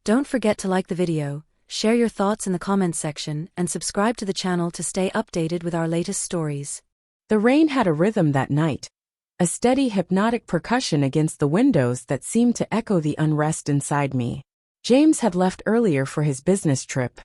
Don't forget to like the video, share your thoughts in the comments section, and subscribe to the channel to stay updated with our latest stories. The rain had a rhythm that night, a steady hypnotic percussion against the windows that seemed to echo the unrest inside me. James had left earlier for his business trip,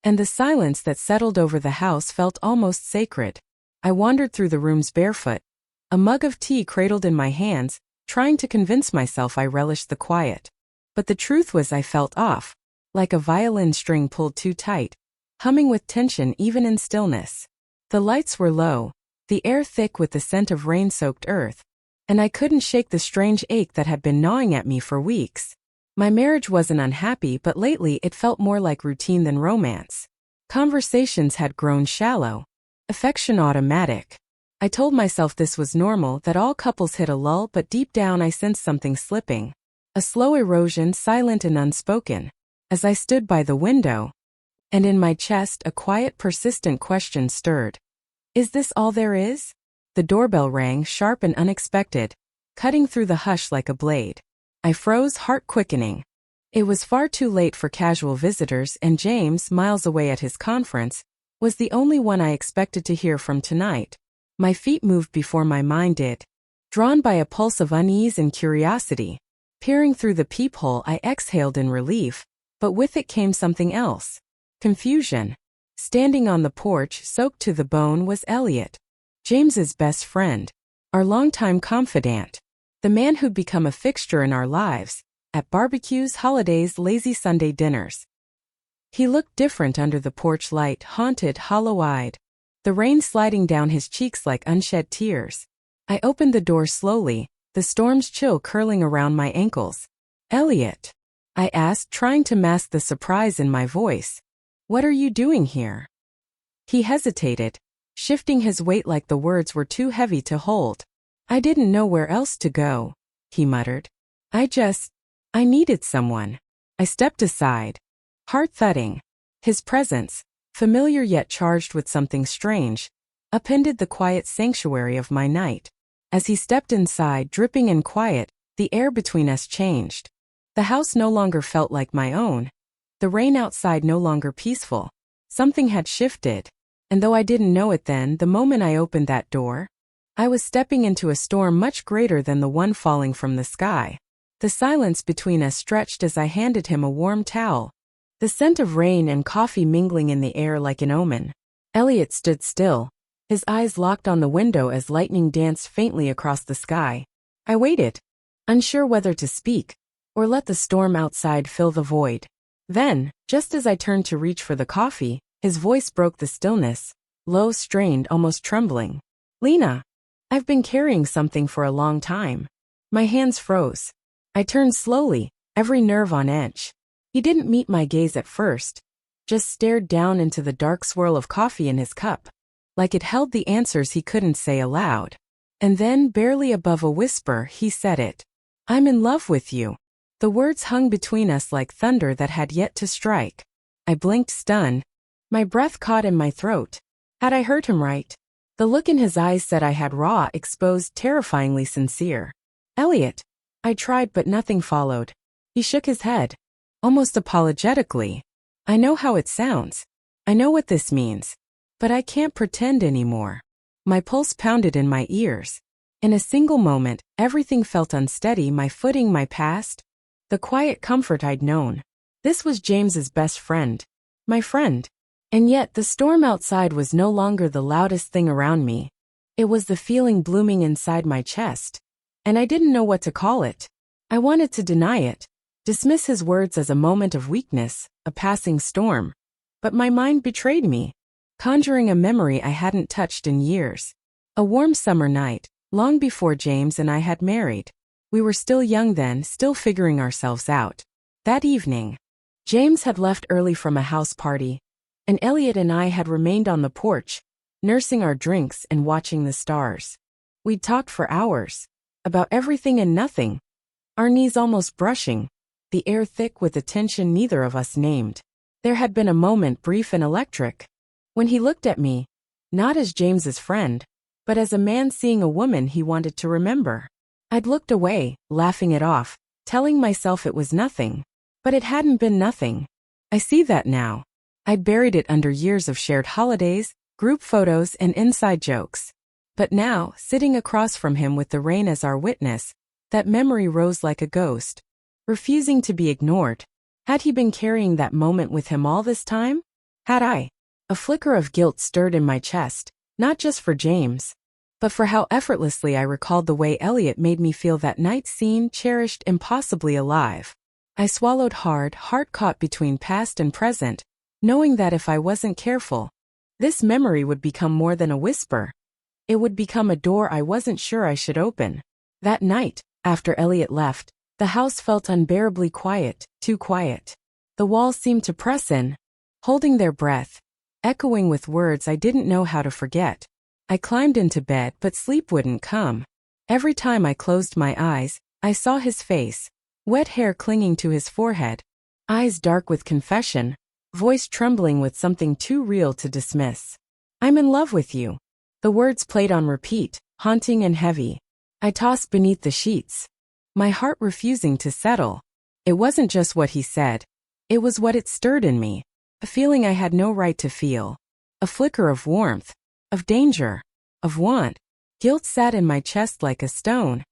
and the silence that settled over the house felt almost sacred. I wandered through the rooms barefoot, a mug of tea cradled in my hands, trying to convince myself I relished the quiet. But the truth was I felt off, like a violin string pulled too tight, humming with tension even in stillness. The lights were low, the air thick with the scent of rain-soaked earth, and I couldn't shake the strange ache that had been gnawing at me for weeks. My marriage wasn't unhappy, but lately it felt more like routine than romance. Conversations had grown shallow, affection automatic. I told myself this was normal, that all couples hit a lull, but deep down I sensed something slipping. A slow erosion, silent and unspoken, as I stood by the window. And in my chest a quiet, persistent question stirred. Is this all there is? The doorbell rang, sharp and unexpected, cutting through the hush like a blade. I froze, heart quickening. It was far too late for casual visitors, and James, miles away at his conference, was the only one I expected to hear from tonight. My feet moved before my mind did, drawn by a pulse of unease and curiosity. Peering through the peephole, I exhaled in relief, but with it came something else. Confusion. Standing on the porch, soaked to the bone, was Elliot, James's best friend, our longtime confidant, the man who'd become a fixture in our lives, at barbecues, holidays, lazy Sunday dinners. He looked different under the porch light, haunted, hollow-eyed, the rain sliding down his cheeks like unshed tears. I opened the door slowly, the storm's chill curling around my ankles. "Elliot," I asked, trying to mask the surprise in my voice. "What are you doing here?" He hesitated, shifting his weight like the words were too heavy to hold. "I didn't know where else to go," he muttered. I needed someone." I stepped aside, heart thudding. His presence, familiar yet charged with something strange, upended the quiet sanctuary of my night. As he stepped inside, dripping and quiet, the air between us changed. The house no longer felt like my own. The rain outside no longer peaceful. Something had shifted, and though I didn't know it then, the moment I opened that door, I was stepping into a storm much greater than the one falling from the sky. The silence between us stretched as I handed him a warm towel, the scent of rain and coffee mingling in the air like an omen. Elliot stood still, his eyes locked on the window as lightning danced faintly across the sky. I waited, unsure whether to speak, or let the storm outside fill the void. Then, just as I turned to reach for the coffee, his voice broke the stillness, low, strained, almost trembling. "Lena, I've been carrying something for a long time." My hands froze. I turned slowly, every nerve on edge. He didn't meet my gaze at first, just stared down into the dark swirl of coffee in his cup, like it held the answers he couldn't say aloud. And then, barely above a whisper, he said it. "I'm in love with you." The words hung between us like thunder that had yet to strike. I blinked, stunned. My breath caught in my throat. Had I heard him right? The look in his eyes said I had raw, exposed, terrifyingly sincere. "Elliot," I tried, but nothing followed. He shook his head, almost apologetically. "I know how it sounds. I know what this means. But I can't pretend anymore." My pulse pounded in my ears. In a single moment, everything felt unsteady, my footing, my past, the quiet comfort I'd known. This was James's best friend. My friend. And yet the storm outside was no longer the loudest thing around me. It was the feeling blooming inside my chest. And I didn't know what to call it. I wanted to deny it, dismiss his words as a moment of weakness, a passing storm. But my mind betrayed me, conjuring a memory I hadn't touched in years. A warm summer night, long before James and I had married. We were still young then, still figuring ourselves out. That evening, James had left early from a house party, and Elliot and I had remained on the porch, nursing our drinks and watching the stars. We'd talked for hours, about everything and nothing, our knees almost brushing, the air thick with a tension neither of us named. There had been a moment, brief and electric, when he looked at me, not as James's friend, but as a man seeing a woman he wanted to remember. I'd looked away, laughing it off, telling myself it was nothing. But it hadn't been nothing. I see that now. I'd buried it under years of shared holidays, group photos, and inside jokes. But now, sitting across from him with the rain as our witness, that memory rose like a ghost, refusing to be ignored. Had he been carrying that moment with him all this time? Had I? A flicker of guilt stirred in my chest, not just for James, but for how effortlessly I recalled the way Elliot made me feel that night, seen, cherished, impossibly alive. I swallowed hard, heart caught between past and present, knowing that if I wasn't careful, this memory would become more than a whisper. It would become a door I wasn't sure I should open. That night, after Elliot left, the house felt unbearably quiet, too quiet. The walls seemed to press in, holding their breath, echoing with words I didn't know how to forget. I climbed into bed, but sleep wouldn't come. Every time I closed my eyes, I saw his face, wet hair clinging to his forehead, eyes dark with confession, voice trembling with something too real to dismiss. "I'm in love with you." The words played on repeat, haunting and heavy. I tossed beneath the sheets, my heart refusing to settle. It wasn't just what he said. It was what it stirred in me, a feeling I had no right to feel. A flicker of warmth, of danger, of want. Guilt sat in my chest like a stone.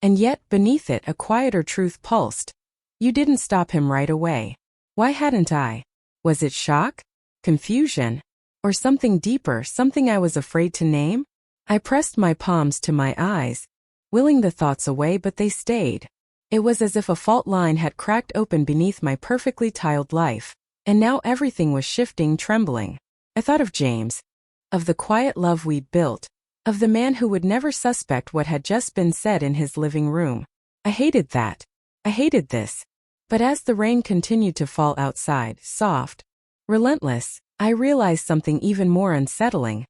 And yet, beneath it, a quieter truth pulsed. You didn't stop him right away. Why hadn't I? Was it shock? Confusion? Or something deeper, something I was afraid to name? I pressed my palms to my eyes, willing the thoughts away, but they stayed. It was as if a fault line had cracked open beneath my perfectly tiled life, and now everything was shifting, trembling. I thought of James, of the quiet love we'd built, of the man who would never suspect what had just been said in his living room. I hated that. I hated this. But as the rain continued to fall outside, soft, relentless, I realized something even more unsettling.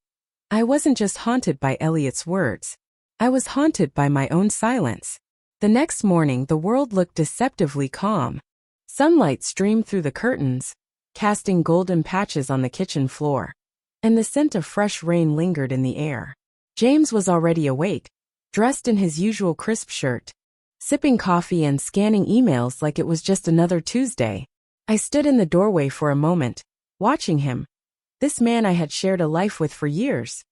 I wasn't just haunted by Elliot's words. I was haunted by my own silence. The next morning, the world looked deceptively calm. Sunlight streamed through the curtains, casting golden patches on the kitchen floor, and the scent of fresh rain lingered in the air. James was already awake, dressed in his usual crisp shirt, sipping coffee and scanning emails like it was just another Tuesday. I stood in the doorway for a moment, watching him. This man I had shared a life with for years,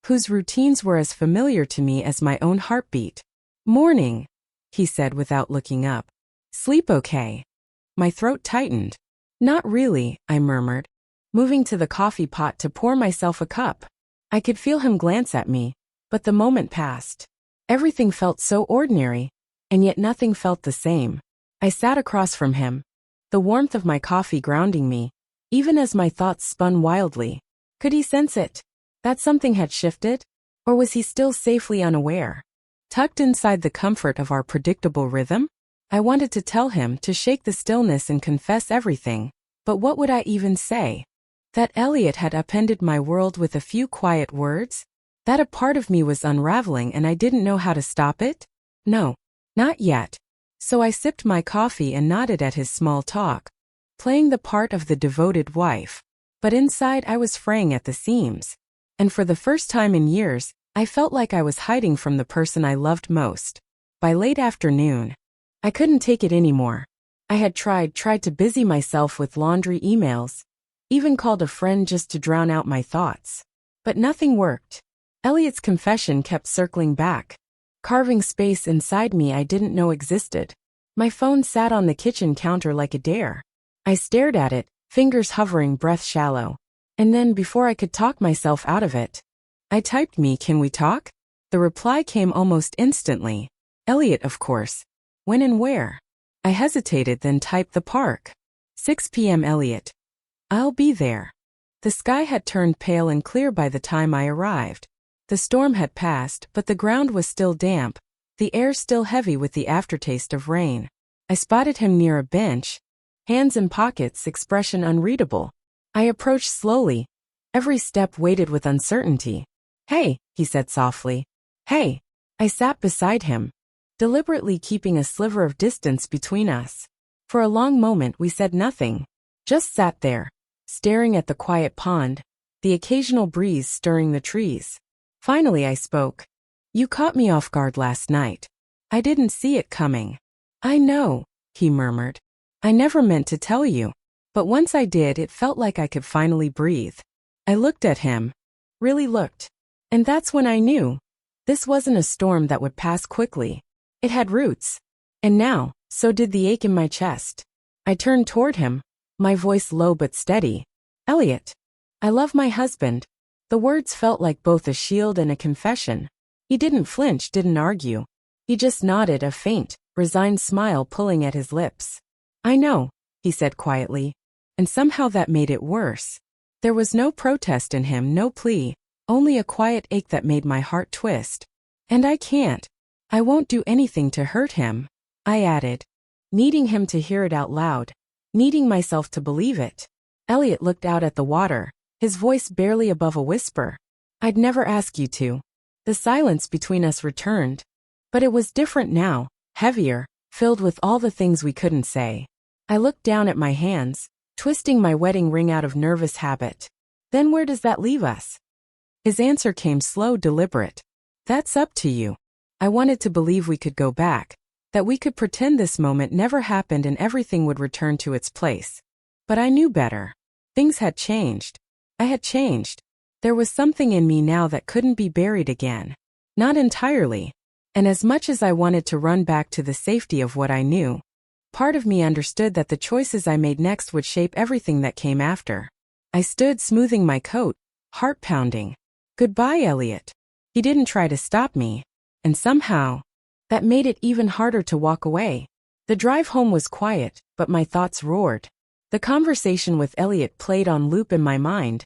whose routines were as familiar to me as my own heartbeat. "Morning," he said without looking up. "Sleep okay?" My throat tightened. "Not really," I murmured, moving to the coffee pot to pour myself a cup. I could feel him glance at me, but the moment passed. Everything felt so ordinary, and yet nothing felt the same. I sat across from him, the warmth of my coffee grounding me, even as my thoughts spun wildly. Could he sense it? That something had shifted? Or was he still safely unaware? Tucked inside the comfort of our predictable rhythm? I wanted to tell him, to shake the stillness and confess everything. But what would I even say? That Elliot had upended my world with a few quiet words? That a part of me was unraveling and I didn't know how to stop it? No, not yet. So I sipped my coffee and nodded at his small talk, playing the part of the devoted wife. But inside I was fraying at the seams. And for the first time in years, I felt like I was hiding from the person I loved most. By late afternoon, I couldn't take it anymore. I had tried to busy myself with laundry emails, even called a friend just to drown out my thoughts. But nothing worked. Elliot's confession kept circling back, carving space inside me I didn't know existed. My phone sat on the kitchen counter like a dare. I stared at it, fingers hovering, breath shallow. And then, before I could talk myself out of it, I typed me, "Can we talk?" The reply came almost instantly. Elliot, of course. When and where? I hesitated, then typed the park. 6 p.m. Elliot. I'll be there. The sky had turned pale and clear by the time I arrived. The storm had passed, but the ground was still damp, the air still heavy with the aftertaste of rain. I spotted him near a bench, hands in pockets, expression unreadable. I approached slowly, every step weighted with uncertainty. "Hey," he said softly. "Hey." I sat beside him, deliberately keeping a sliver of distance between us. For a long moment we said nothing, just sat there, staring at the quiet pond, the occasional breeze stirring the trees. Finally I spoke. "You caught me off guard last night. I didn't see it coming." "I know," he murmured. I never meant to tell you. But once I did, it felt like I could finally breathe. I looked at him. Really looked. And that's when I knew. This wasn't a storm that would pass quickly. It had roots. And now, so did the ache in my chest. I turned toward him, my voice low but steady. Elliot. I love my husband. The words felt like both a shield and a confession. He didn't flinch, didn't argue. He just nodded, a faint, resigned smile pulling at his lips. I know, he said quietly. And somehow that made it worse. There was no protest in him, no plea, only a quiet ache that made my heart twist. And I can't. I won't do anything to hurt him, I added, needing him to hear it out loud, needing myself to believe it. Elliot looked out at the water, his voice barely above a whisper. I'd never ask you to. The silence between us returned. But it was different now, heavier, filled with all the things we couldn't say. I looked down at my hands, twisting my wedding ring out of nervous habit. Then where does that leave us? His answer came slow, deliberate. That's up to you. I wanted to believe we could go back, that we could pretend this moment never happened and everything would return to its place. But I knew better. Things had changed. I had changed. There was something in me now that couldn't be buried again. Not entirely. And as much as I wanted to run back to the safety of what I knew, part of me understood that the choices I made next would shape everything that came after. I stood smoothing my coat, heart pounding. Goodbye, Elliot. He didn't try to stop me. And somehow, that made it even harder to walk away. The drive home was quiet, but my thoughts roared. The conversation with Elliot played on loop in my mind.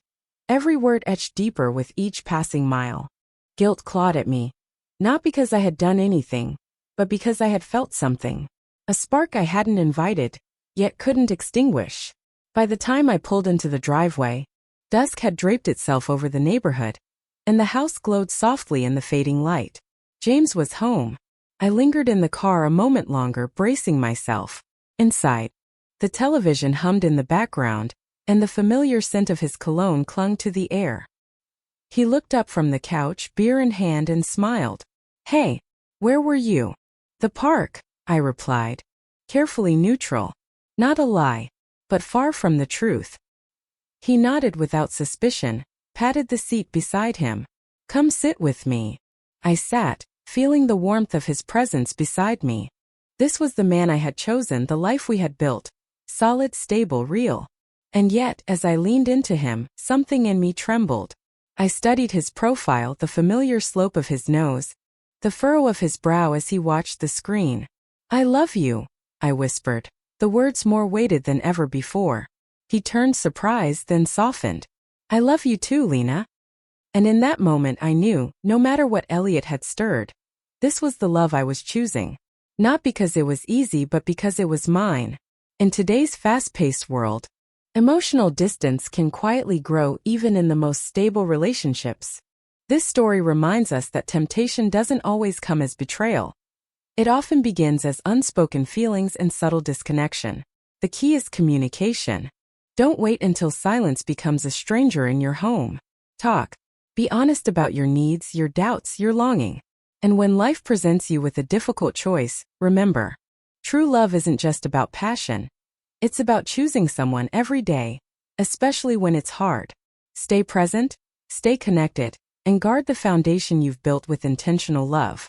Every word etched deeper with each passing mile. Guilt clawed at me. Not because I had done anything, but because I had felt something. A spark I hadn't invited, yet couldn't extinguish. By the time I pulled into the driveway, dusk had draped itself over the neighborhood, and the house glowed softly in the fading light. James was home. I lingered in the car a moment longer, bracing myself. Inside, the television hummed in the background, and the familiar scent of his cologne clung to the air. He looked up from the couch, beer in hand, and smiled. Hey, where were you? The park, I replied, carefully neutral. Not a lie, but far from the truth. He nodded without suspicion, patted the seat beside him. Come sit with me. I sat, feeling the warmth of his presence beside me. This was the man I had chosen, the life we had built. Solid, stable, real. And yet, as I leaned into him, something in me trembled. I studied his profile, the familiar slope of his nose, the furrow of his brow as he watched the screen. I love you, I whispered, the words more weighted than ever before. He turned surprised, then softened. I love you too, Lena. And in that moment I knew, no matter what Elliot had stirred, this was the love I was choosing. Not because it was easy, but because it was mine. In today's fast-paced world, emotional distance can quietly grow even in the most stable relationships. This story reminds us that temptation doesn't always come as betrayal. It often begins as unspoken feelings and subtle disconnection. The key is communication. Don't wait until silence becomes a stranger in your home. Talk. Be honest about your needs, your doubts, your longing. And when life presents you with a difficult choice, remember, true love isn't just about passion. It's about choosing someone every day, especially when it's hard. Stay present, stay connected, and guard the foundation you've built with intentional love.